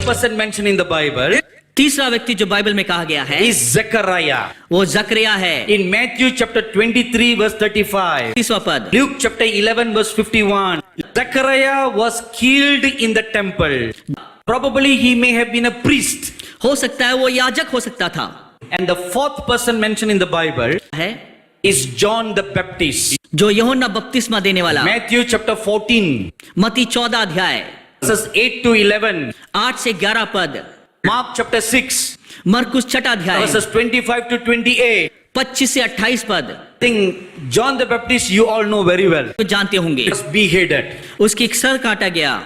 person mentioned in the Bible तीसरा व्यक्ति जो बाइबल में कहा गया है is Zechariah. वो जकरिया है। In Matthew chapter 23 verse 35. 30वां पद, Luke chapter 11 verse 51. Zechariah was killed in the temple. Probably he may have been a priest. हो सकता है वो याजक हो सकता था। And the fourth person mentioned in the Bible है is John the Baptist. जो यूहन्ना बपतिस्मा देने वाला। Matthew chapter 14 मत्ती 14 अध्याय verses 8 to 11. 8 से 11 पद, Mark chapter 6 मरकुस 6 अध्याय verses 25 to 28. 25 से 28 पद, I think John the Baptist you all know very well. तो जानते होंगे। Was beheaded. उसकी एक सर काटा गया।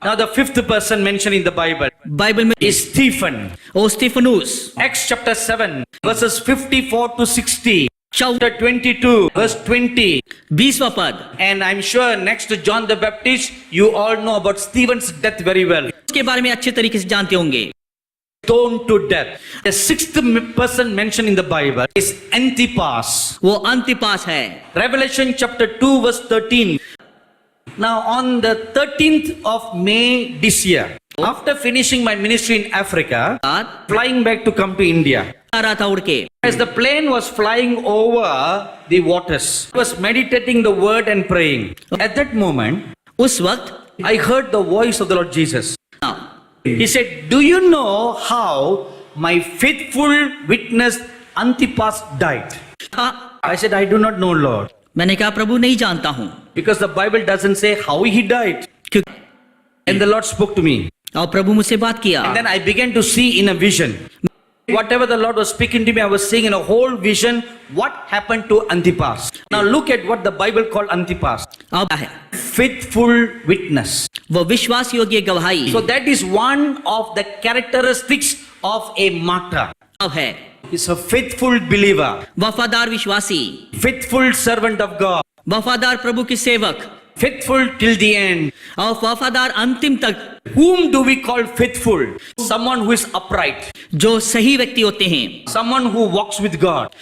Now the fifth person mentioned in the Bible Bible में is Stephen. ओ स्तिफनुस। Acts chapter 7 verses 54 to 60. 14 Chapter 22 verse 20. 20वां पद, And I'm sure next to John the Baptist you all know about Stephen's death very well. उसके बारे में अच्छे तरीके से जानते होंगे। Stoned to death. The sixth person mentioned in the Bible is Antipas. वो अंतिपास है। Revelation chapter 2 verse 13. Now on the 13th of May this year, after finishing my ministry in Africa, बाद flying back to come to India, आ रहा था उड़ के, as the plane was flying over the waters, I was meditating the word and praying. At that moment, उस वक्त I heard the voice of the Lord Jesus. He said, "Do you know how my faithful witness Antipas died?" I said, "I do not know, Lord." मैंने कहा प्रभु नहीं जानता हूँ, Because the Bible doesn't say how he died. क्योंकि And the Lord spoke to me. और प्रभु मुझसे बात किया। And then I began to see in a vision. Whatever the Lord was speaking to me, I was seeing in a whole vision what happened to Antipas. Now look at what the Bible called Antipas. अब है Faithful witness. वो विश्वास योग्य गवाही। So that is one of the characteristics of a martyr. अब है He's a faithful believer. वफादार विश्वासी, Faithful servant of God. वफादार प्रभु के सेवक Faithful till the end. और वफादार अंतिम तक। Whom do we call faithful? Someone who is upright. जो सही व्यक्ति होते हैं, Someone who walks with God.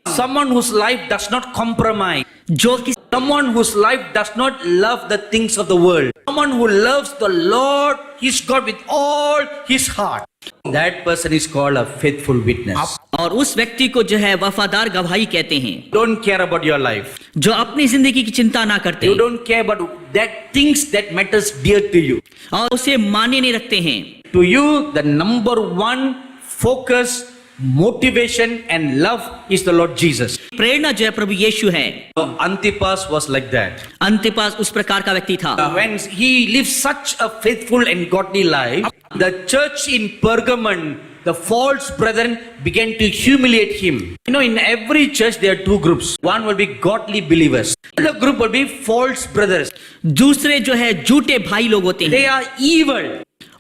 Someone whose life does not compromise. जो कि Someone whose life does not love the things of the world. Someone who loves the Lord, his God with all his heart. That person is called a faithful witness. और उस व्यक्ति को जो है वफादार गवाही कहते हैं, Don't care about your life. जो अपनी जिंदगी की चिंता ना करते You don't care about that things that matters dear to you. और उसे माने नहीं रखते हैं। To you, the number one focus, motivation and love is the Lord Jesus. प्रेरणा जो है प्रभु यीशु है। So Antipas was like that. अंतिपास उस प्रकार का व्यक्ति था। When he lived such a faithful and godly life, the church in Pergamon, the false brethren began to humiliate him. You know, in every church there are two groups. One will be godly believers. The group will be false brothers. दूसरे जो है झूठे भाई लोग होते They हैं, are evil.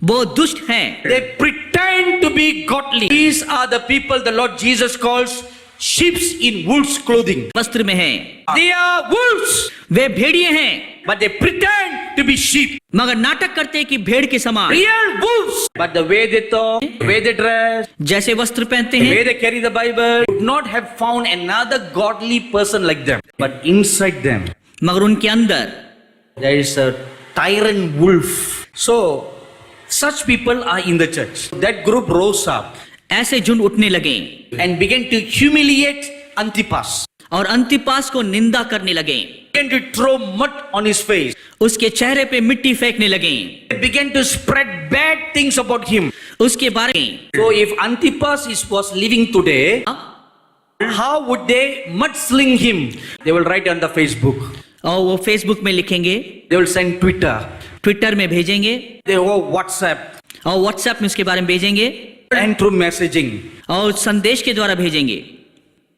वो दुष्ट हैं। They pretend to be godly. These are the people the Lord Jesus calls sheep in wolf's clothing. वस्त्र में हैं, They are wolves, वे भेड़िए हैं, but they pretend to be sheep. मगर नाटक करते हैं कि भेड़ के समान। Real wolves. But the way they talk, the way they dress, जैसे वस्त्र पहनते the way हैं, they carry the Bible, would not have found another godly person like them. But inside them, मगर उनके अंदर there is a tyrant wolf. So, such people are in the church. That group rose up ऐसे झुंड उठने लगे and began to humiliate Antipas. और अंतिपास को निंदा करने लगे, Began to throw mud on his face. उसके चेहरे पे मिट्टी फेंकने लगे, They began to spread bad things about him. उसके बारे में। So, if Antipas was living today, how would they mudsling him? They will write on the Facebook. और वो फेसबुक में लिखेंगे, They will send Twitter. Twitter में भेजेंगे They will WhatsApp और व्हाट्सएप में उसके बारे में भेजेंगे and through messaging. और संदेश के द्वारा भेजेंगे।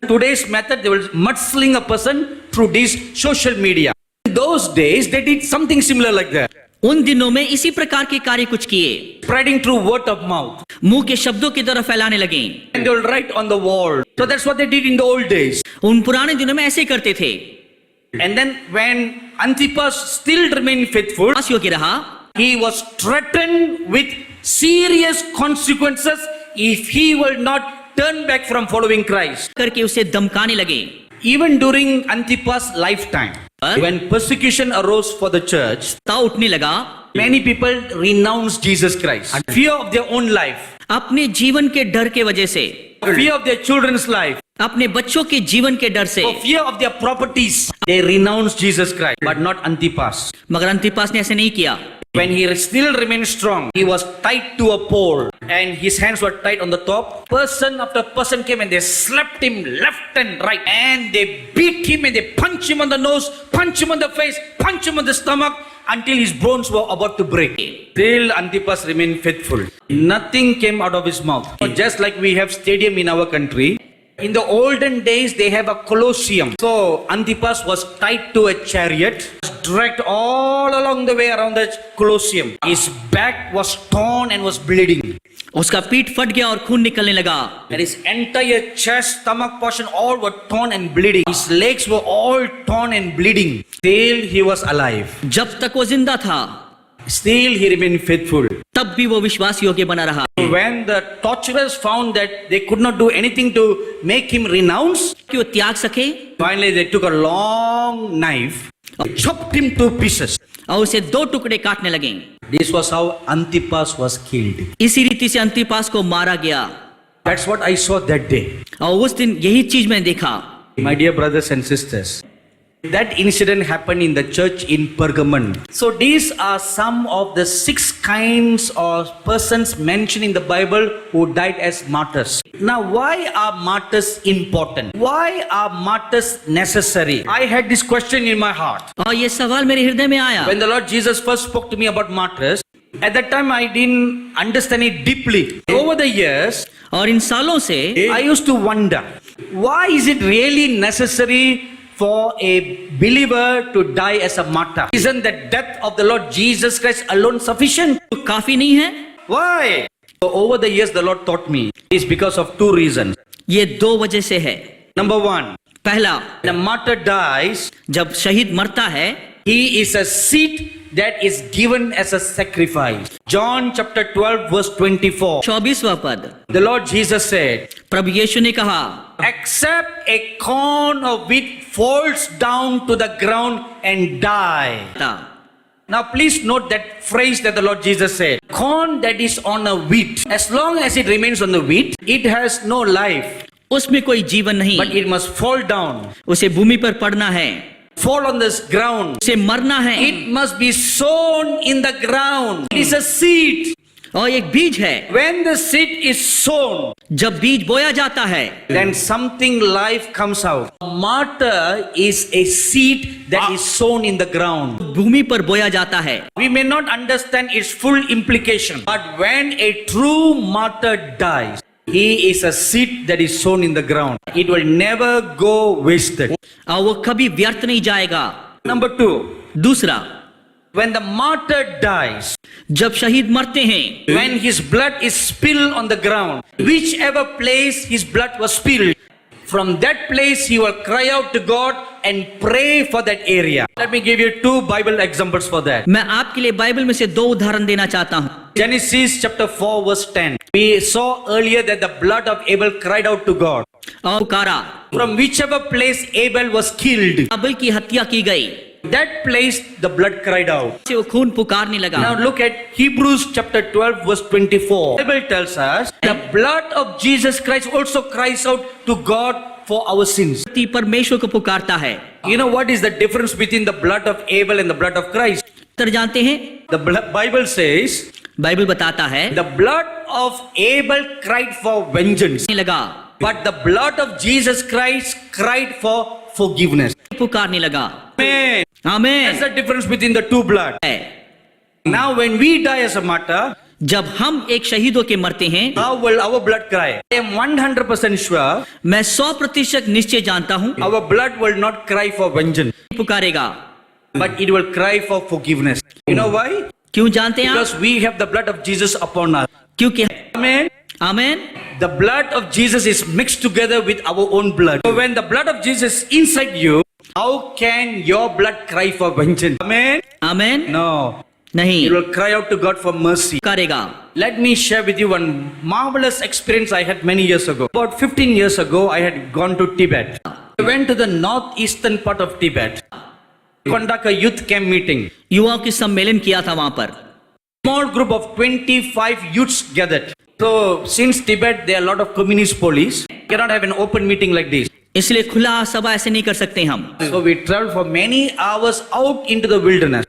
Today's method, they will mudsling a person through this social media. In those days, they did something similar like that. उन दिनों में इसी प्रकार के कार्य कुछ किए, Spreading through word of mouth. मुंह के शब्दों के द्वारा फैलाने लगे। And they will write on the wall. So that's what they did in the old days. उन पुराने दिनों में ऐसे ही करते थे। And then when Antipas still remained faithful, विश्वास योग्य रहा, he was threatened with serious consequences if he will not turn back from following Christ. करके उसे धमकाने लगे। Even during Antipas' lifetime, when persecution arose for the church, ताव उठने लगा, Many people renounce Jesus Christ. Fear of their own life, अपने जीवन के डर के वजह से, fear of their children's life, अपने बच्चों के जीवन के डर से, for fear of their properties, they renounce Jesus Christ, but not Antipas. मगर अंतिपास ने ऐसे नहीं किया. When he still remained strong, he was tied to a pole and his hands were tied on the top. Person after person came and they slapped him left and right and they beat him and they punched him on the nose, punched him on the face, punched him on the stomach until his bones were about to break. Still Antipas remained faithful. Nothing came out of his mouth. Just like we have stadium in our country, in the olden days they have a colosseum. So Antipas was tied to a chariot, dragged all along the way around the colosseum. His back was torn and was bleeding. उसका पीठ फट गया और खून निकलने लगा. And his entire chest, stomach portion all were torn and bleeding. His legs were all torn and bleeding. Still he was alive. जब तक वो जिंदा था, Still he remained faithful. तब भी वो विश्वास योग्य बना रहा. When the torturers found that they could not do anything to make him renounce, कि वो त्याग सके, finally they took a long knife, chopped him to pieces. और उसे 2 टुकड़े काटने लगे. This was how Antipas was killed. इसी रीति से अंतिपास को मारा गया. That's what I saw that day. और उस दिन यही चीज मैंने देखा. My dear brothers and sisters, that incident happened in the church in Pergamon. So these are some of the 6 kinds of persons mentioned in the Bible who died as martyrs. Now why are martyrs important? Why are martyrs necessary? I had this question in my heart. और ये सवाल मेरे हृदय में आया. When the Lord Jesus first spoke to me about martyrs, at that time I didn't understand it deeply. Over the years, और इन सालों से I used to wonder, why is it really necessary for a believer to die as a martyr? Isn't the death of the Lord Jesus Christ alone sufficient? काफी नहीं है? Why? So over the years the Lord taught me, it's because of 2 reasons. ये 2 वजह से है. Number 1, पहला, when a martyr dies, जब शहीद मरता है, he is a seed that is given as a sacrifice. John chapter 12 verse 24. 24वां पद, The Lord Jesus said, प्रभु यीशु ने कहा, except a corn of wheat falls down to the ground and die. Now please note that phrase that the Lord Jesus said. Corn that is on a wheat, as long as it remains on the wheat, it has no life, उसमें कोई जीवन नहीं, but it must fall down, उसे भूमि पर पड़ना है, fall on this ground. उसे मरना है. It must be sown in the ground. It is a seed. और एक बीज है. When the seed is sown, जब बीज बोया जाता है, then something life comes out. A martyr is a seed that is sown in the ground. भूमि पर बोया जाता है. We may not understand its full implication, but when a true martyr dies, he is a seed that is sown in the ground. It will never go wasted. और वो कभी व्यर्थ नहीं जाएगा. Number 2, दूसरा, when the martyr dies, जब शहीद मरते हैं, when his blood is spilled on the ground, whichever place his blood was spilled, from that place he will cry out to God and pray for that area. Let me give you 2 Bible examples for that. मैं आपके लिए Bible में से 2 उदाहरण देना चाहता हूँ. Genesis chapter 4 verse 10. We saw earlier that the blood of Abel cried out to God. और पुकारा, From whichever place Abel was killed, अबल की हत्या की गई, that place the blood cried out. से वो खून पुकारने लगा. Now look at Hebrews chapter 12 verse 24. The Bible tells us the blood of Jesus Christ also cries out to God for our sins. परमेश्वर को पुकारता है. You know what is the difference between the blood of Abel and the blood of Christ? तर जानते हैं, The Bible says Bible बताता है, the blood of Abel cried for vengeance, लगा, but the blood of Jesus Christ cried for forgiveness. पुकारने लगा. Amen. That's amen. the difference between the 2 blood. है. Now when we die as a martyr, जब हम एक शहीद होके मरते हैं, how will our blood cry? I am 100% sure मैं 100% निश्चय जानता हूँ, our blood will not cry for vengeance, पुकारेगा. but it will cry for forgiveness. You know why? क्यों जानते हैं आप? Because we have the blood of Jesus upon us. क्योंकि Amen. Amen. The blood of Jesus is mixed together with our own blood. So when the blood of Jesus is inside you, how can your blood cry for vengeance? Amen. Amen. No. नहीं, It will cry out to God for mercy. पुकारेगा. Let me share with you one marvelous experience I had many years ago. About 15 years ago, I had gone to Tibet. I went to the northeastern part of Tibet. conduct a youth camp meeting. युवाओं की सम्मेलन किया था वहां पर। Small group of 25 youths gathered. So since Tibet there are a lot of communist police, cannot have an open meeting like this. इसलिए खुला सभा ऐसे नहीं कर सकते हम। So we traveled for many hours out into the wilderness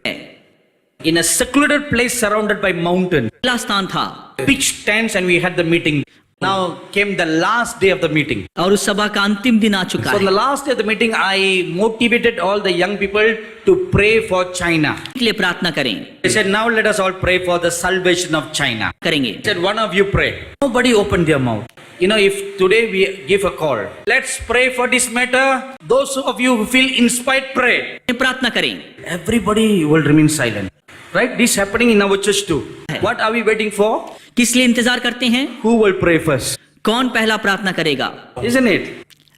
in a secluded place surrounded by mountains. खुला स्थान था Pitched tents and we had the meeting. Now came the last day of the meeting. और उस सभा का अंतिम दिन आ चुका So on the है। last day of the meeting, I motivated all the young people to pray for China. के लिए प्रार्थना करें I said, now let us all pray for the salvation of China. करेंगे। I said, one of you pray. Nobody opened their mouth. You know, if today we give a call, let's pray for this matter. Those of you who feel inspired, pray. प्रार्थना करें। Everybody will remain silent. Right? This is happening in our church too. What are we waiting for? किस लिए इंतजार करते हैं? Who will pray first? कौन पहला प्रार्थना करेगा? Isn't it?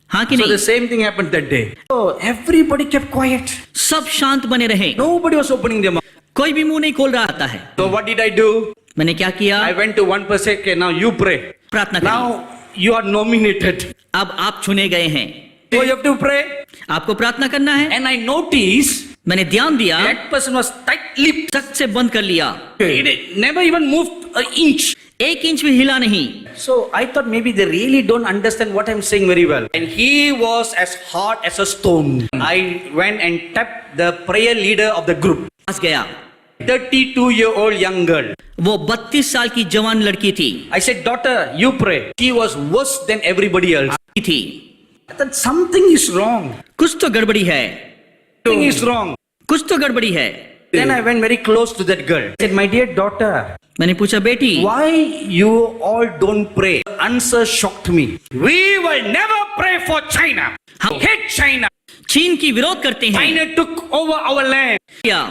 हाँ कि So the नहीं? same thing happened that day. So everybody kept quiet. सब शांत बने रहे। Nobody was opening their mouth. कोई भी मुंह नहीं खोल रहा था है। So what did I do? मैंने क्या किया? I went to one person. Okay, now you pray. प्रार्थना करें। Now you are nominated. अब आप चुने गए हैं। So you have to pray. आपको प्रार्थना करना है। And I noticed मैंने ध्यान दिया that person was tight-lipped. सख्त से बंद कर लिया। He never even moved an inch. एक इंच भी हिला नहीं। So I thought maybe they really don't understand what I'm saying very well. And he was as hard as a stone. I went and tapped the prayer leader of the group. पास गया। 32-year-old young girl. वो 32 साल की जवान लड़की थी। I said, daughter, you pray. She was worse than everybody else. थी। I thought something is wrong. कुछ तो गड़बड़ी है। Something is wrong. कुछ तो गड़बड़ी है। Then I went very close to that girl. I said, my dear daughter, मैंने पूछा बेटी why you all don't pray? The answer shocked me. We will never pray for China. We hate China. चीन की विरोध करते हैं। China took over our land. क्या?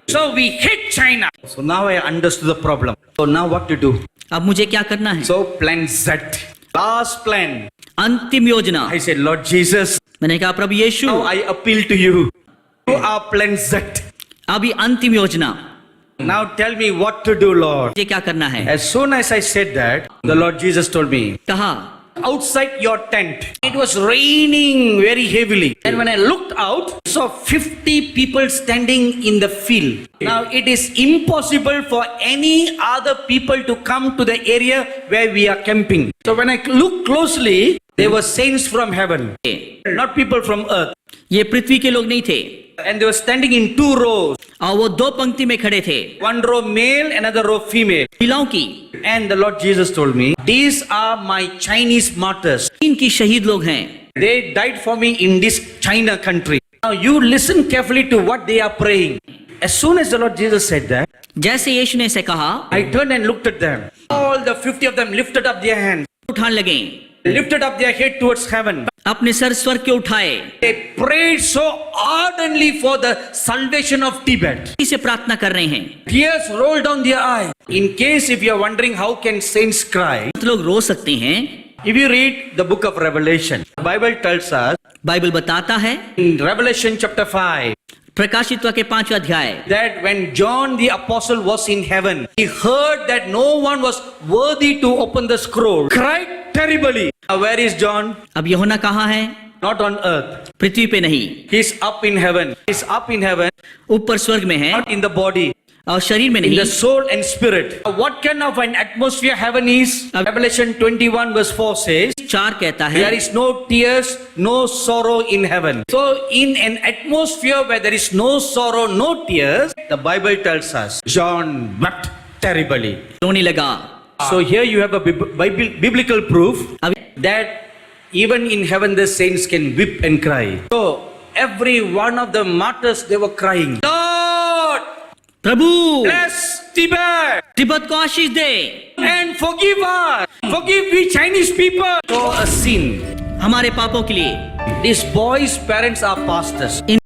So we hate China. So now I understood the problem. So now what to do? अब मुझे क्या करना है? So plan Z. Last plan. अंतिम योजना। I said, Lord Jesus, मैंने कहा प्रभु यीशु now I appeal to you. You are plan Z. अभी अंतिम योजना। Now tell me what to do, Lord. मुझे क्या करना है? As soon as I said that, the Lord Jesus told me, कहा outside your tent, it was raining very heavily. And when I looked out, I saw 50 people standing in the field. Now it is impossible for any other people to come to the area where we are camping. So when I looked closely, they were saints from heaven, not people from earth. ये पृथ्वी के लोग नहीं थे And they were standing in 2 rows. और वो 2 पंक्ति में खड़े थे। One row male, another row female. महिलाओं की। And the Lord Jesus told me, these are my Chinese martyrs. चीन की शहीद लोग हैं। They died for me in this China country. Now you listen carefully to what they are praying. As soon as the Lord Jesus said that, जैसे यीशु ने इसे कहा I turned and looked at them. All the 50 of them lifted up their hands, उठाने लगे, lifted up their head towards heaven. अपने sir स्वर्ग के उठाए, They prayed so ardently for the salvation of Tibet. इसे प्रार्थना कर रहे हैं। Tears rolled down their eyes. In case if you are wondering how can saints cry, तो लोग रो सकते हैं। if you read the book of Revelation, the Bible tells us Bible बताता है in Revelation chapter 5, प्रकाशित्व के 5वां अध्याय that when John the apostle was in heaven, he heard that no one was worthy to open the scroll, cried terribly. Now where is John? अब यूहन्ना कहाँ है? Not on earth. पृथ्वी पे नहीं, He's up in heaven. He's up in heaven, ऊपर स्वर्ग में है not in the body, और शरीर में in नहीं। the soul and spirit. What kind of an atmosphere heaven is? Revelation 21 verse 4 says, 4 कहता है there is no tears, no sorrow in heaven. So in an atmosphere where there is no sorrow, no tears, the Bible tells us, John wept terribly. रोने लगा। So here you have a biblical proof अब that even in heaven the saints can weep and cry. So every one of the martyrs, they were crying, Lord, Prabhu bless Tibet Tibet को आशीष दे, and forgive us. Forgive we Chinese people for a sin. हमारे पापों के लिए। These boys' parents are pastors. In